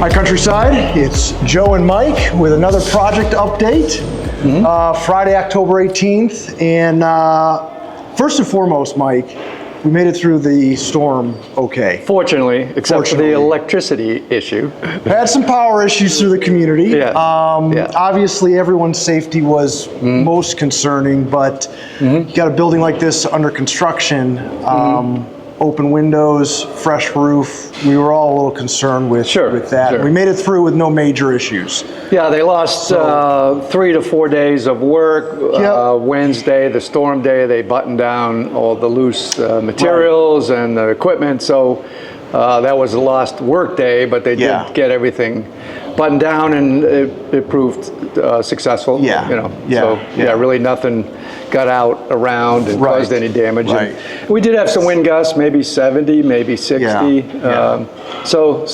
Hi Countryside, it's Joe and Mike with another project update. Friday, October 18th, and first and foremost, Mike, we made it through the storm okay. Fortunately, except for the electricity issue. Had some power issues through the community. Yeah. Obviously, everyone's safety was most concerning, but you got a building like this under construction, open windows, fresh roof. We were all a little concerned with that. Sure. We made it through with no major issues. Yeah, they lost 3 to 4 days of work. Wednesday, the storm day, they buttoned down all the loose materials and the equipment. So that was a lost work day, but they did get everything buttoned down, and it proved successful. Really nothing got out around and caused any damage. And we did have some wind gusts, maybe 70, maybe 60. So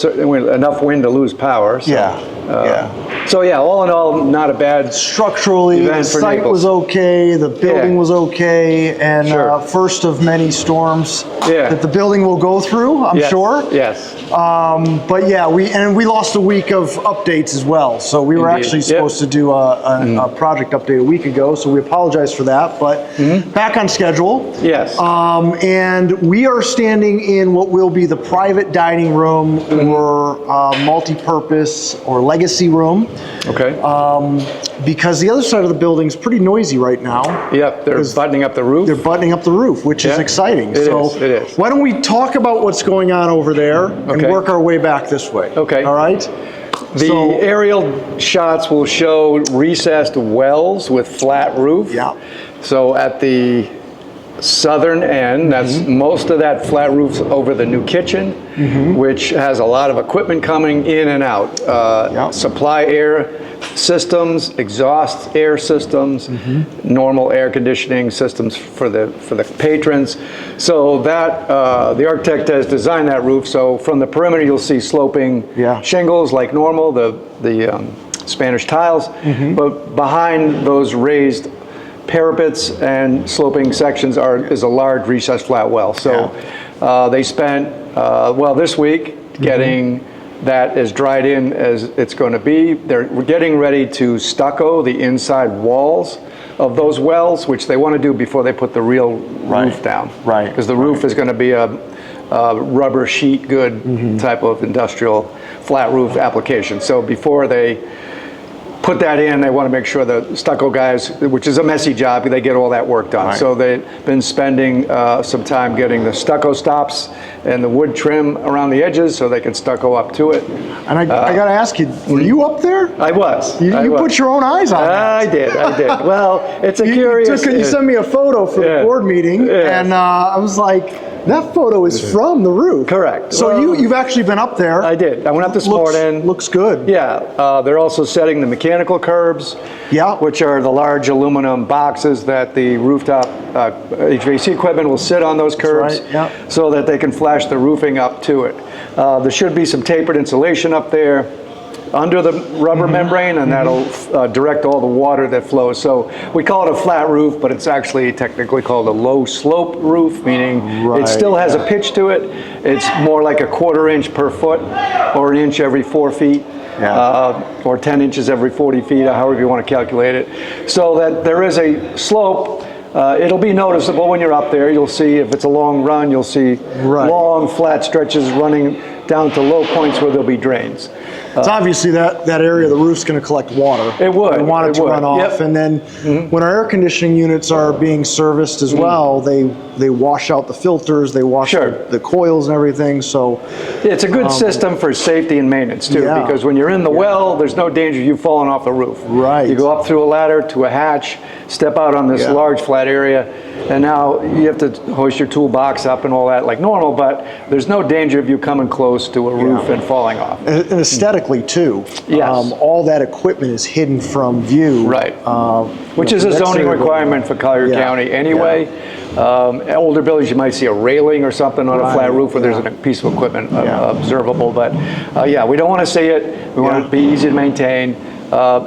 enough wind to lose power. So, all in all, not a bad structurally. The site was okay, the building was okay, and first of many storms that the building will go through, I'm sure. Yes. But we lost a week of updates as well. So we were actually supposed to do a project update a week ago. So we apologize for that, but back on schedule. Yes. And we are standing in what will be the private dining room or multi-purpose or legacy room. Okay. Because the other side of the building is pretty noisy right now. Yep, they're buttoning up the roof. They're buttoning up the roof, which is exciting. It is. Why don't we talk about what's going on over there and work our way back this way? Okay. All right? The aerial shots will show recessed wells with flat roof. Yeah. So at the southern end, that's most of that flat roof's over the new kitchen, which has a lot of equipment coming in and out. Supply air systems, exhaust air systems, normal air conditioning systems for the patrons. So that the architect has designed that roof. So from the perimeter, you'll see sloping shingles like normal, the Spanish tiles, but behind those raised parapets and sloping sections is a large recessed flat well. So they spent this week getting that as dried in as it's going to be. We're getting ready to stucco the inside walls of those wells, which they want to do before they put the real roof down. Right. Because the roof is going to be a rubber sheet good type of industrial flat roof application. So before they put that in, they want to make sure the stucco guys, which is a messy job, they get all that work done. So they've been spending some time getting the stucco stops and the wood trim around the edges so they can stucco up to it. And I got to ask you, were you up there? I was. You put your own eyes on that. I did. Well, it's a curious... You sent me a photo for the board meeting, and I was like, that photo is from the roof. Correct. So you've actually been up there. I did. I went up this morning. Looks good. Yeah. They're also setting the mechanical curbs, which are the large aluminum boxes that the rooftop HVAC equipment will sit on those curbs so that they can flash the roofing up to it. There should be some tapered insulation up there under the rubber membrane, and that'll direct all the water that flows. So we call it a flat roof, but it's actually technically called a low slope roof, meaning it still has a pitch to it. It's more like a 1/4 inch per foot or an inch every 4 feet. Or 10 inches every 40 feet, however you want to calculate it. So that there is a slope. It'll be noticeable when you're up there. You'll see if it's a long run, you'll see long flat stretches running down to low points where there'll be drains. It's obviously that area of the roof's going to collect water. It would. We want it to run off, and then when our air conditioning units are being serviced as well, they wash out the filters, they wash out the coils and everything. So it's a good system for safety and maintenance too, because when you're in the well, there's no danger of you falling off the roof. Right. You go up through a ladder to a hatch, step out on this large flat area, and now you have to hoist your toolbox up and all that like normal, but there's no danger of you coming close to a roof and falling off. And aesthetically too. All that equipment is hidden from view. Right. Which is a zoning requirement for Collier County anyway. Older buildings, you might see a railing or something on a flat roof where there's a piece of equipment observable, but we don't want to see it. We want it to be easy to maintain.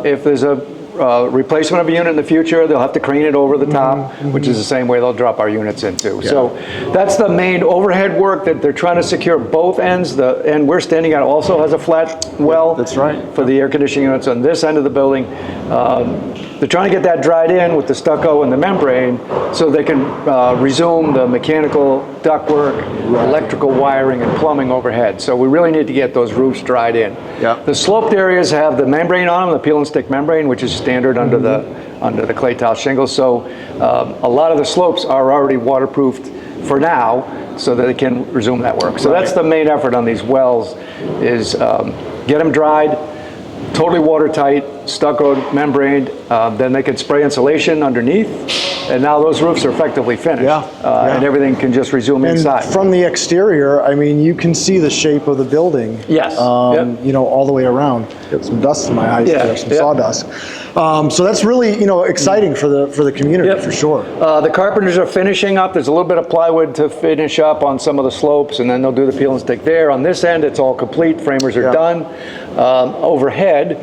If there's a replacement of a unit in the future, they'll have to crane it over the top, which is the same way they'll drop our units into. So that's the main overhead work that they're trying to secure both ends. The end we're standing at also has a flat well. That's right. For the air conditioning units on this end of the building. They're trying to get that dried in with the stucco and the membrane so they can resume the mechanical ductwork, electrical wiring, and plumbing overhead. So we really need to get those roofs dried in. The sloped areas have the membrane on them, the peel and stick membrane, which is standard under the clay tile shingles. So a lot of the slopes are already waterproofed for now so that they can resume that work. So that's the main effort on these wells is get them dried, totally watertight, stuccoed, membraned, then they can spray insulation underneath, and now those roofs are effectively finished. And everything can just resume inside. From the exterior, I mean, you can see the shape of the building. Yes. You know, all the way around. Got some dust in my eyes there, some sawdust. So that's really, you know, exciting for the community for sure. The carpenters are finishing up. There's a little bit of plywood to finish up on some of the slopes, and then they'll do the peel and stick there. On this end, it's all complete. Framers are done. Overhead,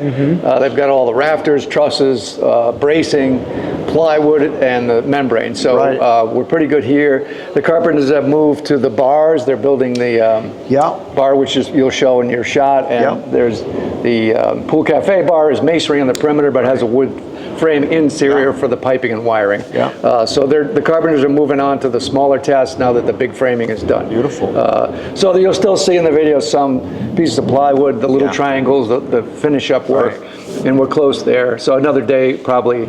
they've got all the rafters, trusses, bracing, plywood, and the membrane. So we're pretty good here. The carpenters have moved to the bars. They're building the bar, which is you'll show in your shot. And there's the pool cafe bar is masonry on the perimeter, but has a wood frame interior for the piping and wiring. So the carpenters are moving on to the smaller tasks now that the big framing is done. Beautiful. So you'll still see in the video some pieces of plywood, the little triangles, the finish up work, and we're close there. So another day probably,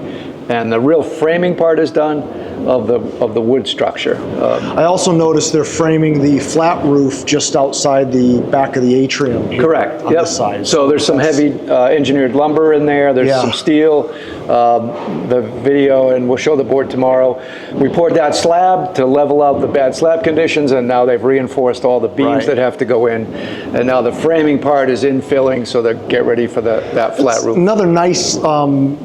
and the real framing part is done of the wood structure. I also noticed they're framing the flat roof just outside the back of the atrium. Correct. On the side. So there's some heavy engineered lumber in there. There's some steel. The video, and we'll show the board tomorrow. We poured that slab to level out the bad slab conditions, and now they've reinforced all the beams that have to go in. And now the framing part is infilling, so they get ready for that flat roof. Another nice,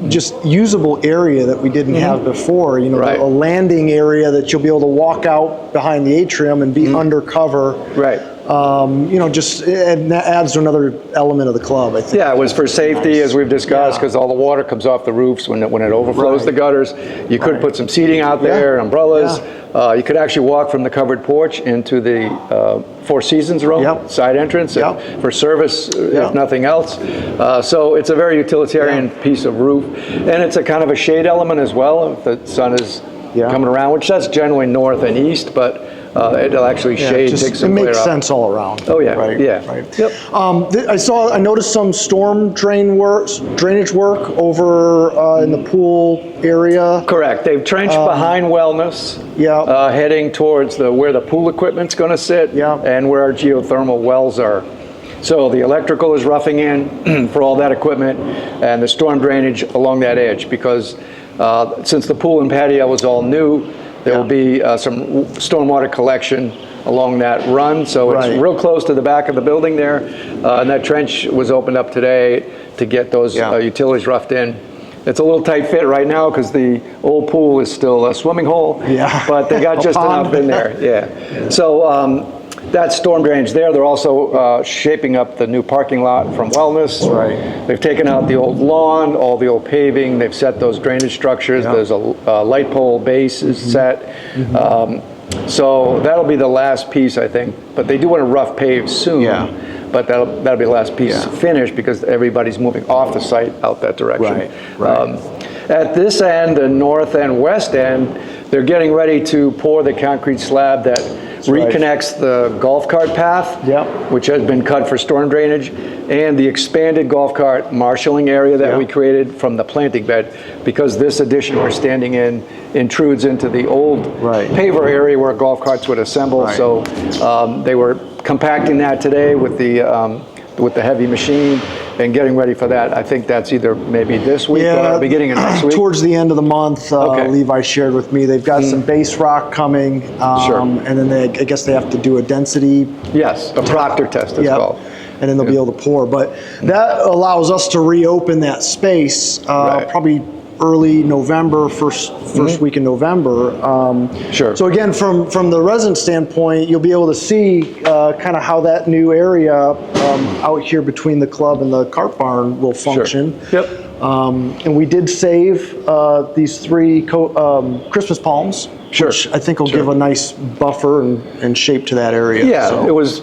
just usable area that we didn't have before. You know, a landing area that you'll be able to walk out behind the atrium and be undercover. You know, just it adds to another element of the club, I think. Yeah, it was for safety, as we've discussed, because all the water comes off the roofs when it overflows the gutters. You could put some seating out there, umbrellas. You could actually walk from the covered porch into the Four Seasons room, side entrance, for service, if nothing else. So it's a very utilitarian piece of roof, and it's a kind of a shade element as well. If the sun is coming around, which that's generally north and east, but it'll actually shade, take some glare It makes out. sense all around. Oh yeah, I noticed some storm drainage work over in the pool area. Correct. They've trenched behind wellness, heading towards where the pool equipment's going to sit, and where our geothermal wells are. So the electrical is roughing in for all that equipment, and the storm drainage along that edge, because since the pool and patio was all new, there will be some stormwater collection along that run. So it's real close to the back of the building there. And that trench was opened up today to get those utilities roughed in. It's a little tight fit right now because the old pool is still a swimming hole, but they got just enough in there. So that storm drainage there. They're also shaping up the new parking lot from Wellness. They've taken out the old lawn, all the old paving. They've set those drainage structures. There's a light pole base is set. So that'll be the last piece, I think. But they do want to rough pave soon. But that'll be the last piece finished because everybody's moving off the site out that direction. At this end, the north and west end, they're getting ready to pour the concrete slab that reconnects the golf cart path, which has been cut for storm drainage, and the expanded golf cart marshalling area that we created from the planting bed, because this addition we're standing in intrudes into the old paver area where golf carts would assemble. So they were compacting that today with the heavy machine and getting ready for that. I think that's either maybe this week or beginning of next week. Towards the end of the month, Levi shared with me, they've got some base rock coming, and then I guess they have to do a density. A Proctor test as well. And then they'll be able to pour. But that allows us to reopen that space probably early November, first week in November. So again, from the resident standpoint, you'll be able to see kind of how that new area out here between the club and the cart barn will function. And we did save these 3 Christmas palms, Sure. which I think will give a nice buffer and shape to that area. Yeah, so. it was.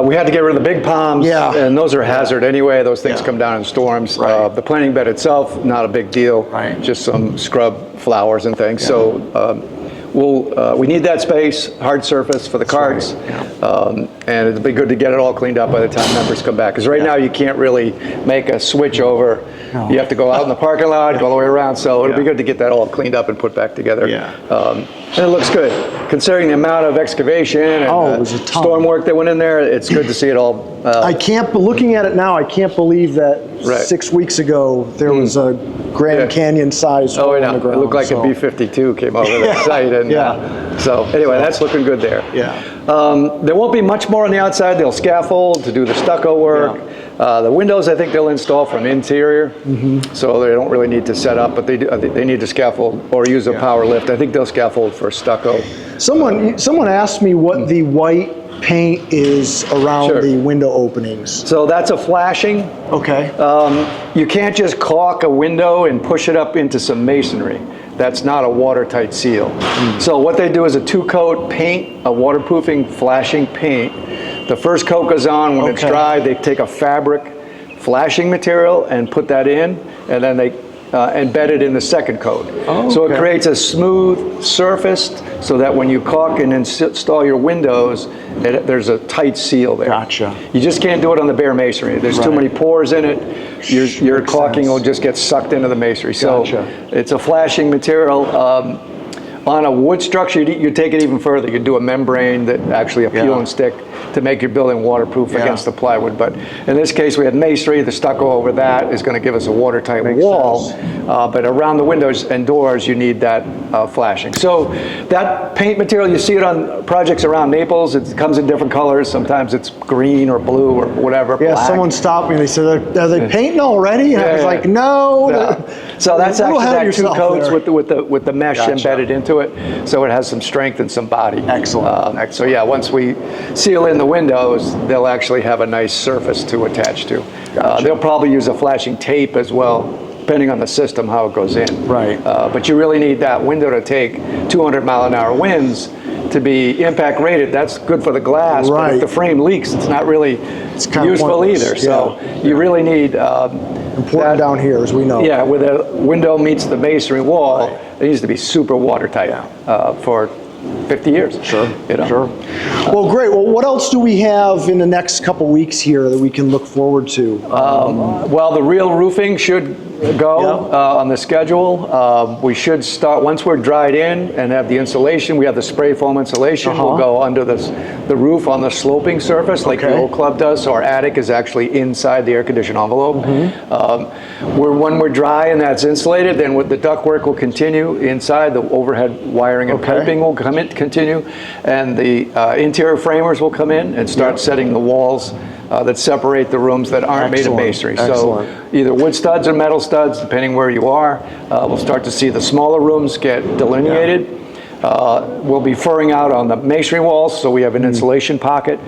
We had to get rid of the big palms, Yeah. and those are a hazard anyway. Those things Yeah. come down in storms. Right. The planting bed itself, not a big deal. Right. Just some scrub flowers and things. So we need that space, hard surface for the carts, and it'd be good to get it all cleaned up by the time members come back. Because right now you can't really make a switch over. No. You have to go out in the parking lot, go all the way around. So it'll be good to get that all cleaned up and put back together. Yeah. And it looks good, considering the amount of excavation and it was a ton. storm work that went in there. It's good to see it all. Looking at it now, I can't believe that Right. 6 weeks ago there was a Grand Yeah. Canyon sized hole Oh, I in know. the ground. It looked like so. a B-52 came over the site. And, Yeah. so anyway, that's looking good there. Yeah. There won't be much more on the outside. They'll scaffold to do the stucco work. The windows, I think they'll install from interior, so they don't really need to set up, but they need to scaffold or use a power lift. I think they'll scaffold for stucco. Someone asked me what the white paint is around Sure. the window openings. So that's a flashing. Okay. You can't just caulk a window and push it up into some masonry. That's not a watertight seal. So what they do is a 2-coat paint, a waterproofing flashing paint. The first coat goes on. When it's dry, they take a fabric flashing material and put that in, and then they embed it in the second coat. So it creates a smooth surface so that when you caulk and install your windows, there's a tight seal there. Gotcha. You just can't do it on the bare masonry. There's too many pores in it. Your caulking will just get sucked into the masonry. So it's a flashing material. On a wood structure, you take it even further. You do a membrane that actually a peel and stick to make your building waterproof against the plywood. But in this case, we had masonry. The stucco over that is going to give us a watertight wall. But around the windows and doors, you need that flashing. So that paint material, you see it on projects around Naples. It comes in different colors. Sometimes it's green or blue or whatever. Yeah, black. someone stopped me and they said, "Are they painting already?" And I was like, "No." So that's A little actually ahead of that 2 yourself coats there. with the mesh embedded into it, so it has some strength and some body. Excellent. So yeah, once we seal in the windows, they'll actually have a nice surface to attach to. They'll probably use a flashing tape as well, depending on the system how it goes in. Right. But you really need that window to take 200-mile-an-hour winds to be impact rated. That's good for the glass, but if the frame leaks, it's not really useful either. So you really need important down here, as we know. Yeah, where the window meets the masonry wall, it needs to be super watertight for 50 years. Sure. Sure. Well, great. Well, what else do we have in the next couple weeks here that we can look forward to? Well, the real roofing should go on the schedule. We should start, once we're dried in and have the insulation, we have the spray foam insulation. We'll go under the roof on the sloping surface like the old club does. So our attic is actually inside the air conditioned envelope. When we're dry and that's insulated, then the ductwork will continue inside. The overhead wiring and piping will continue. And the interior framers will come in and start setting the walls that separate the rooms that aren't made of masonry. So either wood studs or metal studs, depending where you are. We'll start to see the smaller rooms get delineated. We'll be furring out on the masonry walls, so we have an insulation pocket.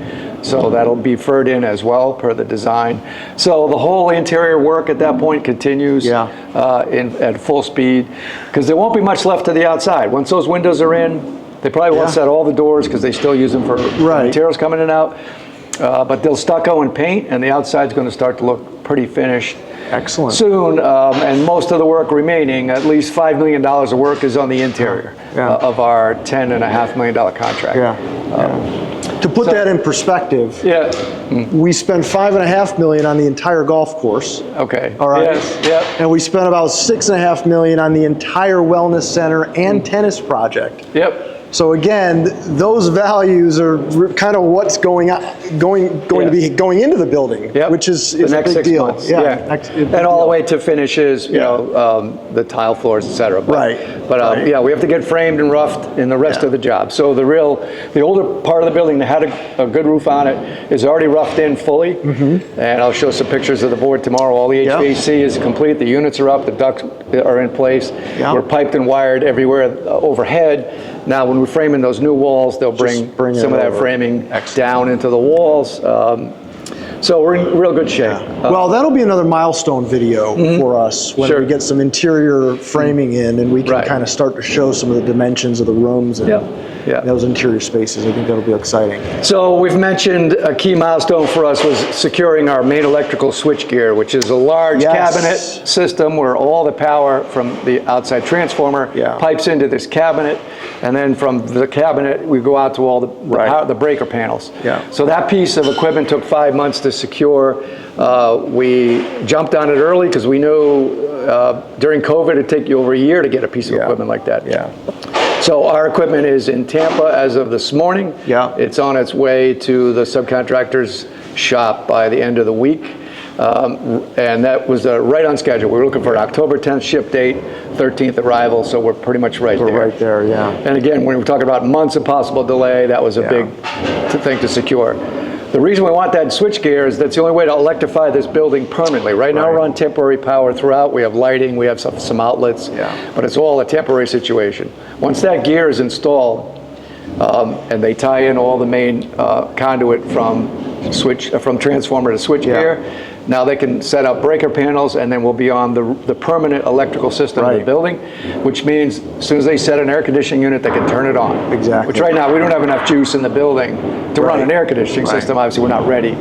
So that'll be furred in as well per the design. So the whole interior work at that point continues at full speed, because there won't be much left to the outside. Once those windows are in, they probably won't set all the doors because they still use them for materials coming in and out. But they'll stucco and paint, and the outside's going to start to look pretty finished. Excellent. Soon, and most of the work remaining, at least $5 million of work is on the interior of our $10.5 million contract. To put that in perspective, we spent $5.5 million on the entire golf course. Okay. All right. Yes. And we spent about $6.5 million on the entire wellness center and tennis project. So again, those values are kind of what's going to be going into the building, which is the next a big 6 deal. months. And all the way to finishes, you know, the tile floors, etc. But we have to get framed and roughed in the rest of the job. So the older part of the building that had a good roof on it is already roughed in fully. And I'll show some pictures of the board tomorrow. All the HVAC is complete. The units are up. The ducts are in place. We're piped and wired everywhere overhead. Now, when we're framing those new walls, they'll bring some of that framing down into the walls. So we're in real good shape. Well, that'll be another milestone video for us when we get some interior framing in, and we can kind of start to show some of the dimensions of the rooms and those interior spaces. I think that'll be exciting. So we've mentioned a key milestone for us was securing our main electrical switchgear, which is a large cabinet system where all the power from the outside transformer pipes into this cabinet, and then from the cabinet we go out to all the breaker panels. So that piece of equipment took 5 months to secure. We jumped on it early because we knew during COVID it'd take you over a year to get a piece of equipment like that. So our equipment is in Tampa as of this morning. It's on its way to the subcontractor's shop by the end of the week. And that was right on schedule. We were looking for an October 10th ship date, 13th arrival, so we're pretty much right there. Right there, And again, when we're talking about months of possible delay, that was a big thing to secure. The reason we want that switchgear is that's the only way to electrify this building permanently. Right now we're on temporary power throughout. We have lighting, we have some outlets, but it's all a temporary situation. Once that gear is installed, and they tie in all the main conduit from transformer to switchgear, now they can set up breaker panels, and then we'll be on the permanent electrical system of the building, which means as soon as they set an air conditioning unit, they can turn it on. Which right now we don't have enough juice in the building to run an air conditioning system. Obviously, we're not ready.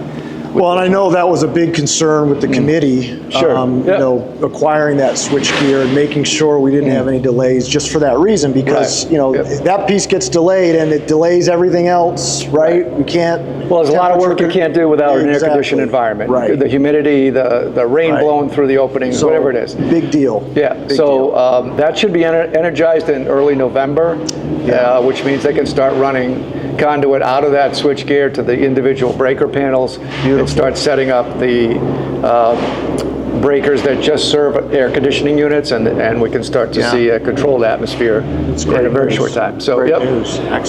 Well, and I know that was a big concern with the committee, you know, acquiring that switchgear and making sure we didn't have any delays just for that reason, because, you know, that piece gets delayed and it delays everything else, right? We can't... Well, there's a lot of work you can't do without an air-conditioned environment. The humidity, the rain blowing through the openings, so, whatever it is. Big deal. Big deal. That should be energized in early November, which means they can start running conduit out of that switchgear to the individual breaker panels and start setting up the breakers that just serve air conditioning units, and we can start to see a controlled atmosphere in a very short time. So,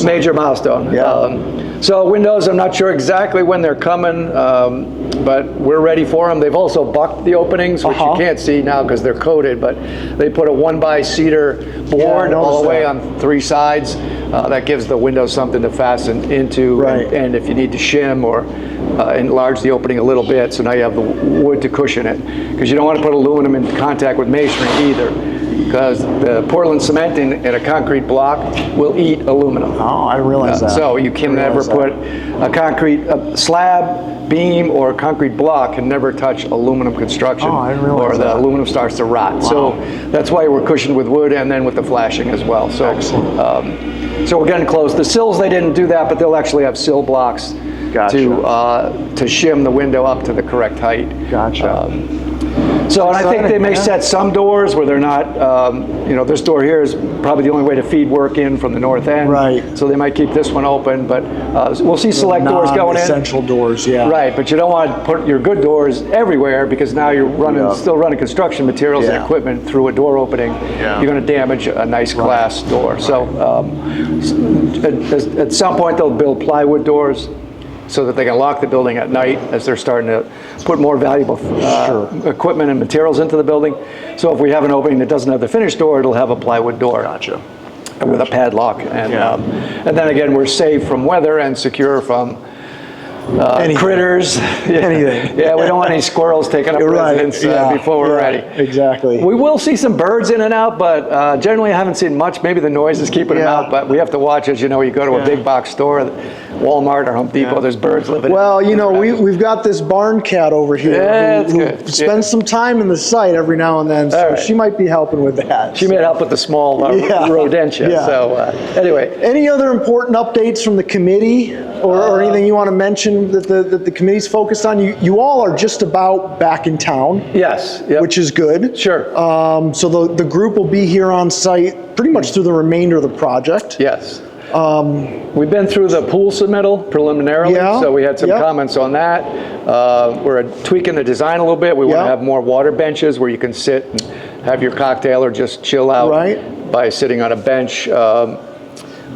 major milestone. So windows, I'm not sure exactly when they're coming, but we're ready for them. They've also bucked the openings, which you can't see now because they're coated, but they put a 1x cedar board all the way on 3 sides. That gives the windows something to fasten into, and if you need to shim or enlarge the opening a little bit, so now you have the wood to cushion it. Because you don't want to put aluminum in contact with masonry either, because the Portland cement in a concrete block will eat aluminum. Oh, I didn't realize that. So you can never put a concrete slab, beam, or a concrete block can never touch aluminum construction, or the aluminum starts to rot. So that's why we're cushioned with wood and then with the flashing as well. So, so we're getting close. The sills, they didn't do that, but they'll actually have sill blocks to shim the window up to the correct height. So, and I think they may set some doors where they're not, you know, this door here is probably the only way to feed work in from the north end. So they might keep this one open, but we'll see select doors going in. Essential doors, but you don't want to put your good doors everywhere, because now you're running, still running construction materials and equipment through a door opening. You're going to damage a nice glass door. So at some point they'll build plywood doors so that they can lock the building at night as they're starting to put more valuable equipment and materials into the building. So if we have an opening that doesn't have the finished door, it'll have a plywood door with a padlock. And then again, we're safe from weather and secure from critters. Anything. We don't want any squirrels taking up residence before we're ready. We will see some birds in and out, but generally I haven't seen much. Maybe the noise is keeping them out, but we have to watch. As you know, you go to a big box store, Walmart or Home Depot, there's birds living. Well, you know, we've got this barn cat over here who spends some time in the site every now and then, so she might be helping with that. She may help with the small rodentia. So anyway. Any other important updates from the committee or anything you want to mention that the committee's focused on? You all are just about back in town. Which is good. So the group will be here on site pretty much through the remainder of the project. We've been through the pool submittal preliminarily, so we had some comments on that. We're tweaking the design a little bit. We want to have more water benches where you can sit and have your cocktail or just chill out by sitting on a bench.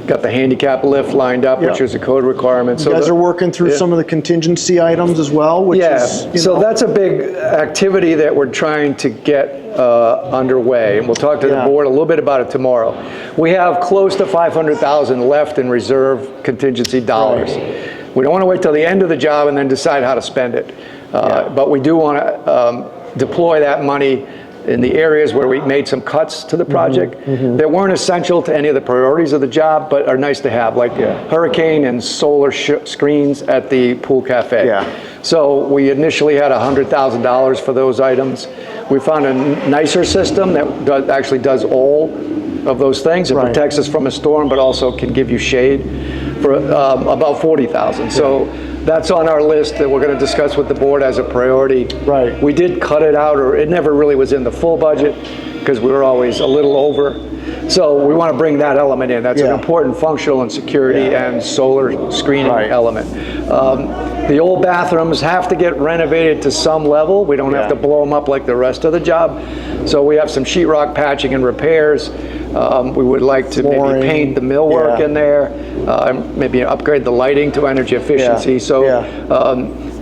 Got the handicap lift lined up, which is a code requirement. So you guys are working through some of the contingency items as well, which is, so that's a big activity that we're trying to get underway, and we'll talk to the board a little bit about it tomorrow. We have close to $500,000 left in reserve contingency dollars. We don't want to wait till the end of the job and then decide how to spend it. But we do want to deploy that money in the areas where we made some cuts to the project that weren't essential to any of the priorities of the job, but are nice to have, like hurricane and solar screens at the pool cafe. So we initially had $100,000 for those items. We found a nicer system that actually does all of those things. It protects us from a storm, but also can give you shade for about $40,000. So that's on our list that we're going to discuss with the board as a priority. We did cut it out, or it never really was in the full budget because we were always a little over. So we want to bring that element in. That's an important functional and security and solar screening element. The old bathrooms have to get renovated to some level. We don't have to blow them up like the rest of the job. So we have some sheetrock patching and repairs. We would like to maybe paint the millwork in there, maybe upgrade the lighting to energy efficiency. So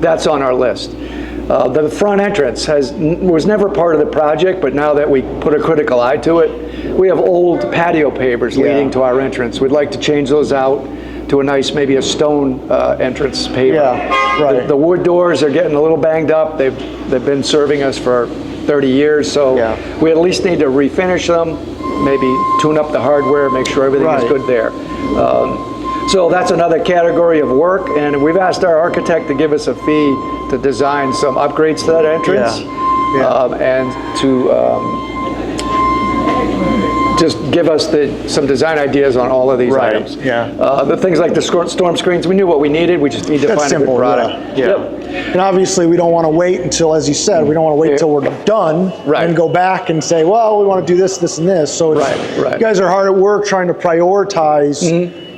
that's on our list. The front entrance was never part of the project, but now that we put a critical eye to it, we have old patio pavers leading to our entrance. We'd like to change those out to a nice, maybe a stone entrance paver. The wood doors are getting a little banged up. They've been serving us for 30 years, so we at least need to refinish them, maybe tune up the hardware, make sure everything is good there. So that's another category of work, and we've asked our architect to give us a fee to design some upgrades to that entrance and to just give us some design ideas on all of these items. The things like the storm screens, we knew what we needed. We just need to find a good product. And obviously, we don't want to wait until, as you said, we don't want to wait until we're done and go back and say, well, we want to do this, this, and this. So you guys are hard at work trying to prioritize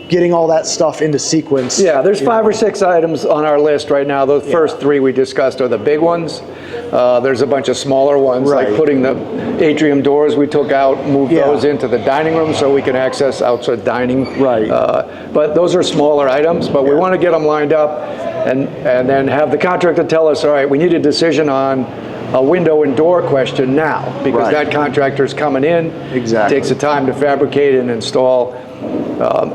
getting all that stuff into sequence. There's 5 or 6 items on our list right now. Those first 3 we discussed are the big ones. There's a bunch of smaller ones, like putting the atrium doors we took out, moved those into the dining room so we can access outside dining. But those are smaller items, but we want to get them lined up and then have the contractor tell us, all right, we need a decision on a window and door question now, because that contractor's coming in. Takes the time to fabricate and install.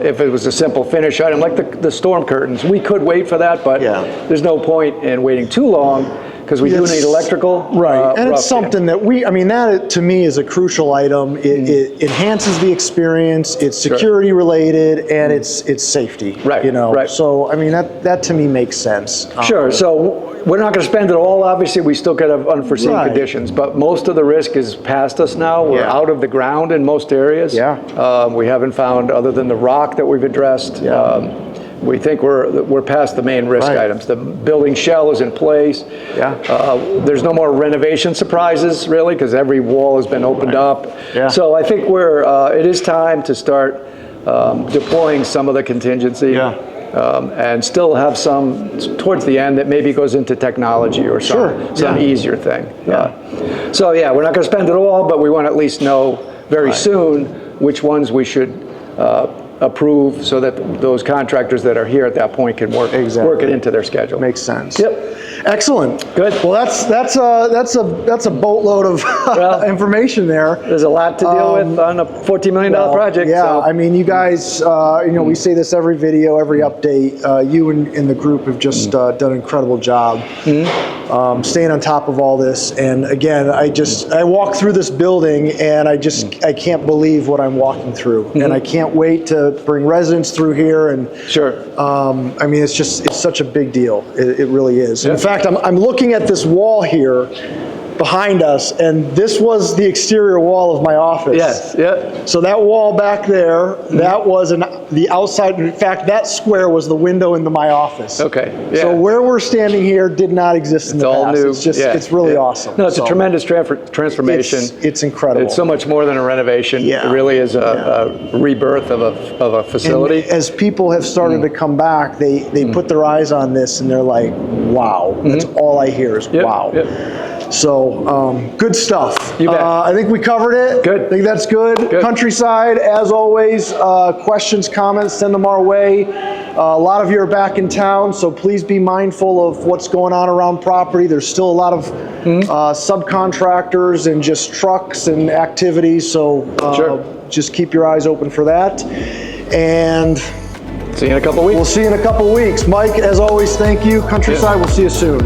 If it was a simple finish item like the storm curtains, we could wait for that, but there's no point in waiting too long because we do need electrical. And it's something that that to me is a crucial item. It enhances the experience, it's security related, and it's safety. So that to me makes sense. So we're not going to spend it all, obviously. We still could have unforeseen conditions, but most of the risk is past us now. We're out of the ground in most areas. We haven't found, other than the rock that we've addressed, we think we're past the main risk items. The building shell is in place. There's no more renovation surprises, really, because every wall has been opened up. So I think it is time to start deploying some of the contingency. And still have some towards the end that maybe goes into technology or some easier thing. So we're not going to spend it all, but we want to at least know very soon which ones we should approve so that those contractors that are here at that point can work it into their schedule. Makes sense. Excellent. Good. Well, that's a boatload of information there. There's a lot to deal with on a $14 million project. I mean, you guys, we say this every video, every update. You and the group have just done an incredible job staying on top of all this. And again, I walk through this building and I can't believe what I'm walking through. And I can't wait to bring residents through here. And it's such a big deal. It really is. In fact, I'm looking at this wall here behind us, and this was the exterior wall of my office. So that wall back there, that was the outside. In fact, that square was the window into my office. So where we're standing here did not exist in the past. New. It's just, it's really awesome. No, it's a tremendous transformation. It's incredible. It's so much more than a renovation. It really is a rebirth of a facility. And as people have started to come back, they put their eyes on this and they're like, wow. That's all I hear is wow. So, good stuff. You bet. I think we covered it. Good. I think that's good. Countryside, as always, questions, comments, send them our way. A lot of you are back in town, so please be mindful of what's going on around property. There's still a lot of subcontractors and just trucks and activities, so just keep your eyes open for that. And See you in a couple weeks. We'll see you in a couple weeks. Mike, as always, thank you. Countryside, we'll see you soon.